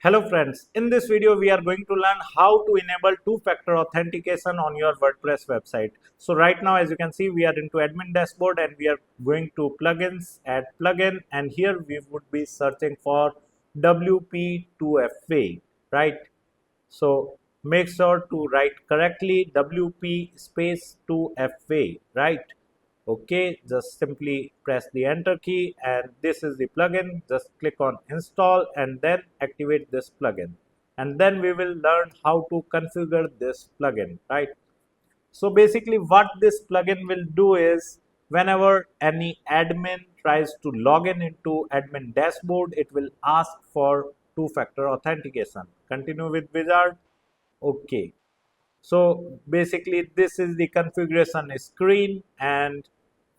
Hello friends, in this video we are going to learn how to enable two-factor authentication on your WordPress website. So right now as you can see we are into admin dashboard and we are going to plugins, add plugin, and here we would be searching for WP2FA, right? So make sure to write correctly WP space 2FA, right? Okay, just simply press the enter key and this is the plugin. Just click on install and then activate this plugin, and then we will learn how to configure this plugin, right? So basically what this plugin will do is whenever any admin tries to log in into admin dashboard, it will ask for two-factor authentication. Continue with wizard. Okay, so basically this is the configuration screen, and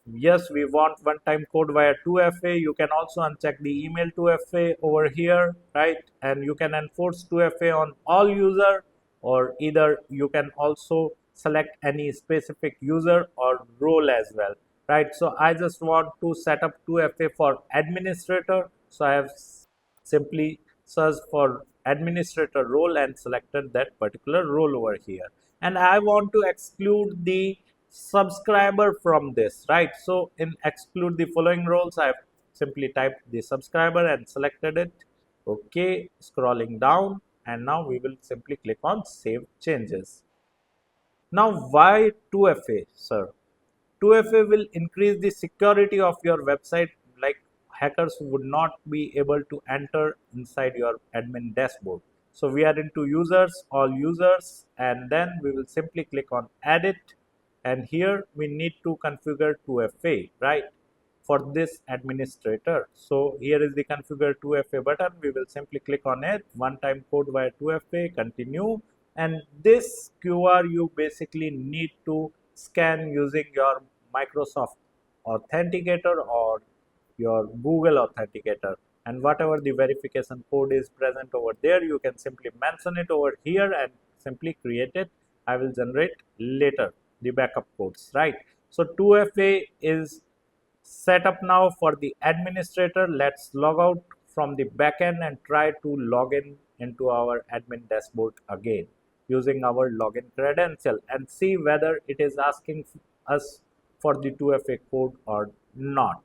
yes, we want one-time code via 2FA. You can also uncheck the email 2FA over here, right? And you can enforce 2FA on all user, or either you can also select any specific user or role as well, right? So I just want to set up 2FA for administrator. So I have simply searched for administrator role and selected that particular role over here. And I want to exclude the subscriber from this, right? So in exclude the following roles, I have simply typed the subscriber and selected it. Okay, scrolling down, and now we will simply click on save changes. Now why 2FA, sir? 2FA will increase the security of your website, like hackers would not be able to enter inside your admin dashboard. So we are into users, all users, and then we will simply click on edit, and here we need to configure 2FA, right, for this administrator. So here is the configure 2FA button. We will simply click on it, one time code via 2FA, continue, and this QR you basically need to scan using your Microsoft Authenticator or your Google Authenticator, and whatever the verification code is present over there, you can simply mention it over here and simply create it. I will generate later the backup codes, right? So 2FA is set up now for the administrator. Let's log out from the backend and try to log in into our admin dashboard again using our login credential and see whether it is asking us for the 2FA code or not.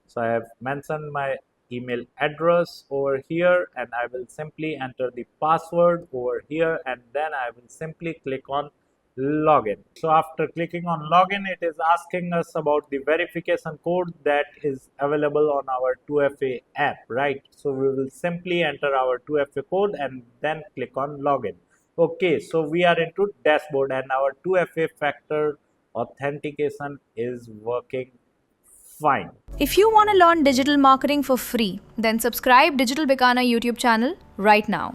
So I have mentioned my email address over here, and I will simply enter the password over here, and then I will simply click on login. So after clicking on login, it is asking us about the verification code that is available on our 2FA app, right? So we will simply enter our 2FA code and then click on login. Okay, so we are into dashboard and our 2FA factor authentication is working fine. If you want to learn digital marketing for free, then subscribe Digital Bikana YouTube channel right now.